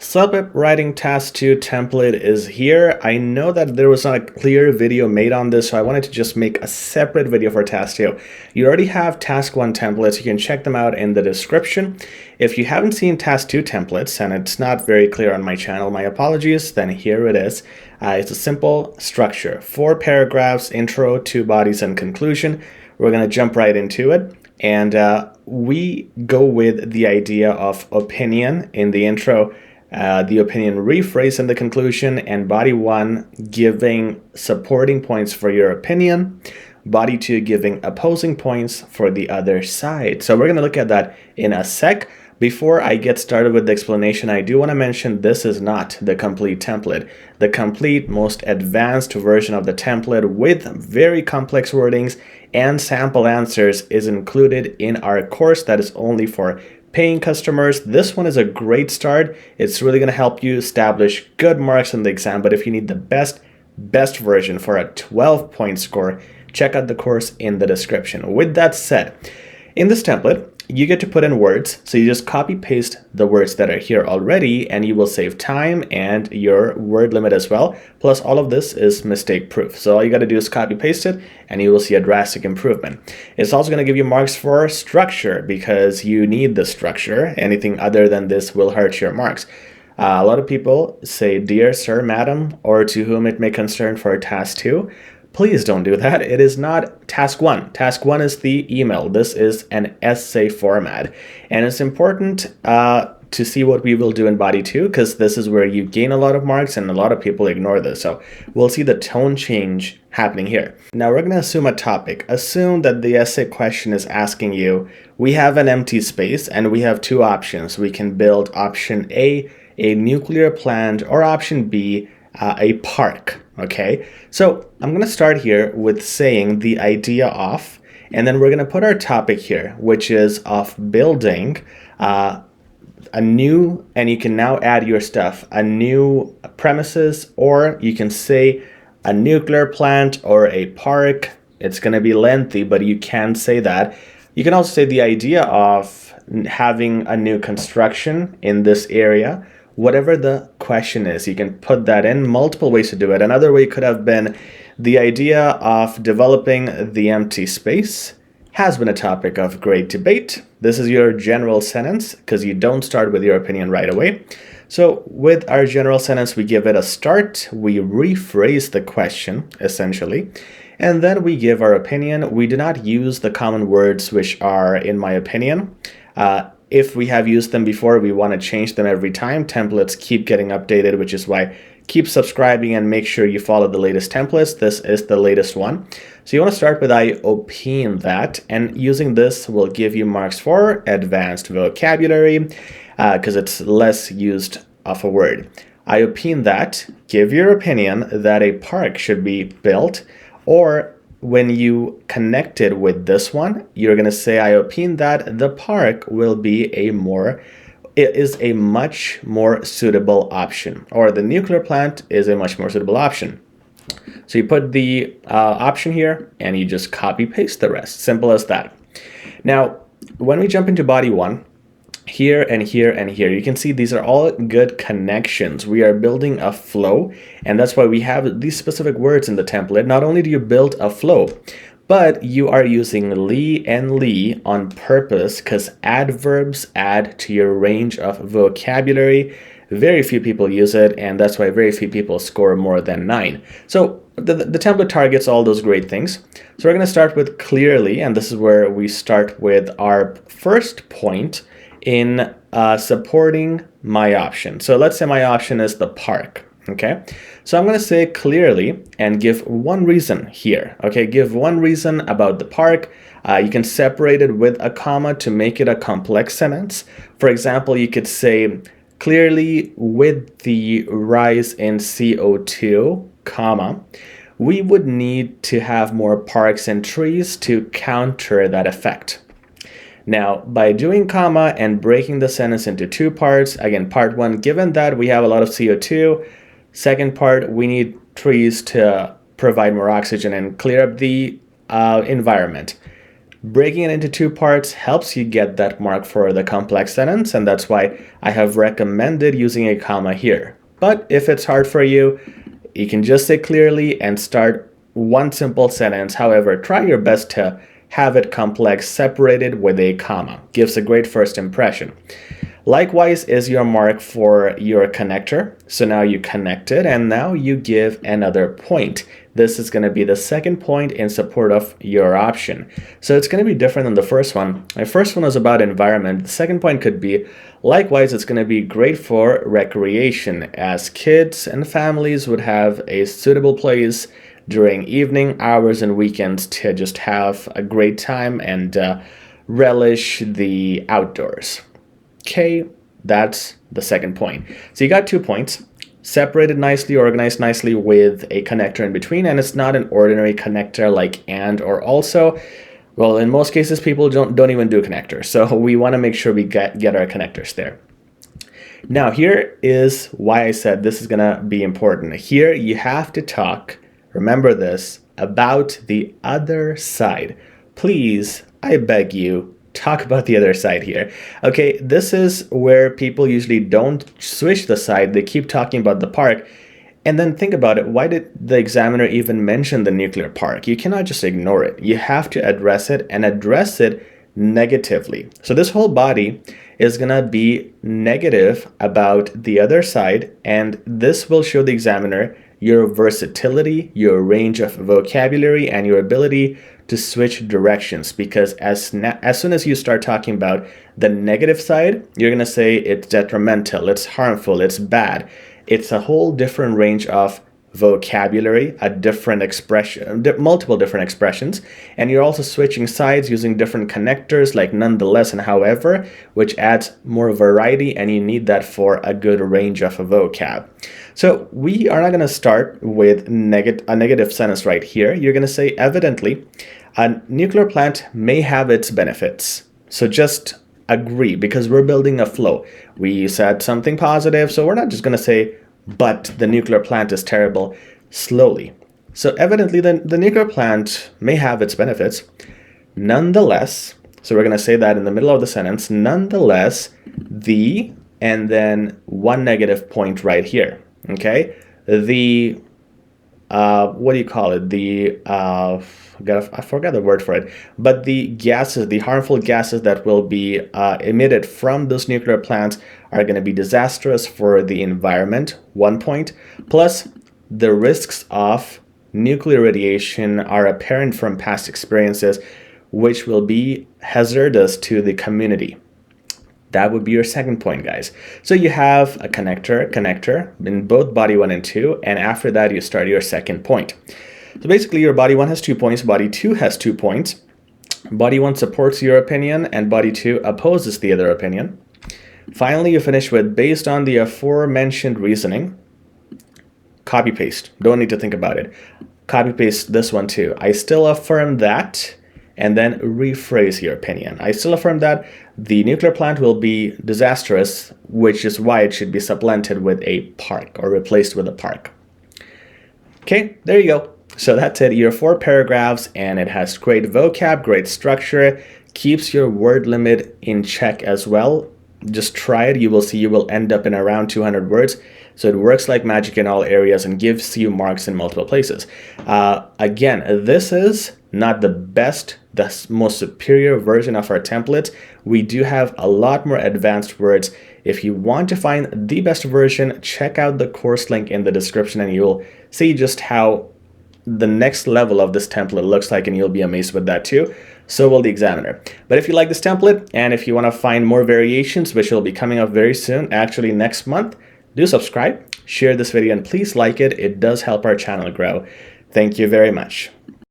CELPIP Writing Task 2 template is here. I know that there was not a clear video made on this, so I wanted to just make a separate video for Task 2. You already have Task 1 templates. You can check them out in the description. If you haven't seen Task 2 templates, and it's not very clear on my channel, my apologies, then here it is. It's a simple structure. 4 paragraphs, intro, 2 bodies, and conclusion. We're going to jump right into it. And we go with the idea of opinion in the intro, the opinion rephrase in the conclusion, and body 1 giving supporting points for your opinion, body 2 giving opposing points for the other side. So we're going to look at that in a sec. Before I get started with the explanation, I do want to mention this is not the complete template. The complete, most advanced version of the template with very complex wordings and sample answers is included in our course that is only for paying customers. This one is a great start. It's really going to help you establish good marks in the exam, but if you need the best version for a 12-point score, check out the course in the description. With that said, in this template, you get to put in words, so you just copy paste the words that are here already and you will save time and your word limit as well. Plus all of this is mistake proof. So all you got to do is copy paste it and you will see a drastic improvement. It's also going to give you marks for structure because you need the structure. Anything other than this will hurt your marks. A lot of people say, "Dear sir, madam," or "to whom it may concern" for task 2. Please don't do that. It is not task 1. Task 1 is the email. This is an essay format. And it's important to see what we will do in body 2 because this is where you gain a lot of marks and a lot of people ignore this. So we'll see the tone change happening here. Now we're going to assume a topic. Assume that the essay question is asking you, we have an empty space and we have 2 options. We can build option A nuclear plant, or option B, a park. Okay, so I'm going to start here with saying the idea of, and then we're going to put our topic here, which is of building a new, and you can now add your stuff, a new premises, or you can say a nuclear plant or a park. It's going to be lengthy, but you can say that. You can also say the idea of having a new construction in this area. Whatever the question is, you can put that in. Multiple ways to do it. Another way could have been the idea of developing the empty space has been a topic of great debate. This is your general sentence because you don't start with your opinion right away. So with our general sentence, we give it a start. We rephrase the question, essentially. And then we give our opinion. We do not use the common words which are, in my opinion. If we have used them before, we want to change them every time. Templates keep getting updated, which is why keep subscribing and make sure you follow the latest templates. This is the latest one. So you want to start with "I opine that," and using this will give you marks for advanced vocabulary because it's less used of a word. I opine that, give your opinion that a park should be built, or when you connect it with this one, you're going to say, I opine that the park will be a much more suitable option, or the nuclear plant is a much more suitable option. So you put the option here and you just copy paste the rest. Simple as that. Now, when we jump into body 1, here and here and here, you can see these are all good connections. We are building a flow, and that's why we have these specific words in the template. Not only do you build a flow, but you are using "ly" and "ly" on purpose because adverbs add to your range of vocabulary. Very few people use it, and that's why very few people score more than 9. So the template targets all those great things. So we're going to start with clearly, and this is where we start with our first point in supporting my option. So let's say my option is the park. Okay, so I'm going to say clearly and give one reason here. Okay, give one reason about the park. You can separate it with a comma to make it a complex sentence. For example, you could say clearly, with the rise in CO2, comma, we would need to have more parks and trees to counter that effect. Now, by doing comma and breaking the sentence into 2 parts, again, part 1, given that we have a lot of CO2, second part, we need trees to provide more oxygen and clear up the environment. Breaking it into two parts helps you get that mark for the complex sentence, and that's why I have recommended using a comma here. But if it's hard for you, you can just say clearly and start one simple sentence. However, try your best to have it complex separated with a comma. Gives a great first impression. Likewise is your mark for your connector. So now you connect it and now you give another point. This is going to be the second point in support of your option. So it's going to be different than the first one. My first one was about environment. The second point could be, likewise, it's going to be great for recreation, as kids and families would have a suitable place during evening hours and weekends to just have a great time and relish the outdoors. Okay, that's the second point. So you got 2 points, separated nicely, organized nicely with a connector in between, and it's not an ordinary connector like and or also. Well, in most cases, people don't even do connectors, so we want to make sure we get our connectors there. Now, here is why I said this is going to be important. Here, you have to talk, remember this, about the other side. Please, I beg you, talk about the other side here. Okay, this is where people usually don't switch the side. They keep talking about the park. And then think about it. Why did the examiner even mention the nuclear park? You cannot just ignore it. You have to address it and address it negatively. So this whole body is going to be negative about the other side. And this will show the examiner your versatility, your range of vocabulary, and your ability to switch directions, because as soon as you start talking about the negative side, you're going to say it's detrimental, it's harmful, it's bad. It's a whole different range of vocabulary, a different expression, multiple different expressions, and you're also switching sides using different connectors like nonetheless and however, which adds more variety, and you need that for a good range of vocab. So we are not going to start with a negative sentence right here. You're going to say, evidently, a nuclear plant may have its benefits. So just agree, because we're building a flow. We said something positive, so we're not just going to say, but the nuclear plant is terrible, slowly. So evidently, the nuclear plant may have its benefits. Nonetheless, so we're going to say that in the middle of the sentence, nonetheless, and then one negative point right here. Okay, what do you call it? I forgot the word for it, but the gases, the harmful gases that will be emitted from those nuclear plants are going to be disastrous for the environment, 1 point, plus the risks of nuclear radiation are apparent from past experiences, which will be hazardous to the community. That would be your second point, guys. So you have a connector in both body 1 and 2, and after that you start your second point. So basically your body 1 has 2 points, body 2 has 2 points. Body 1 supports your opinion and body 2 opposes the other opinion. Finally, you finish with, based on the aforementioned reasoning, copy paste. Don't need to think about it. Copy paste this one too. I still affirm that, and then rephrase your opinion. I still affirm that the nuclear plant will be disastrous, which is why it should be supplanted with a park or replaced with a park. Okay, there you go. So that's it. Your 4 paragraphs, and it has great vocab, great structure, keeps your word limit in check as well. Just try it. You will see you will end up in around 200 words. So it works like magic in all areas and gives you marks in multiple places. Again, this is not the best, the most superior version of our templates. We do have a lot more advanced words. If you want to find the best version, check out the course link in the description and you'll see just how the next level of this template looks like, and you'll be amazed with that too. So will the examiner. But if you like this template, and if you want to find more variations, which will be coming up very soon, actually next month, do subscribe, share this video, and please like it. It does help our channel grow. Thank you very much.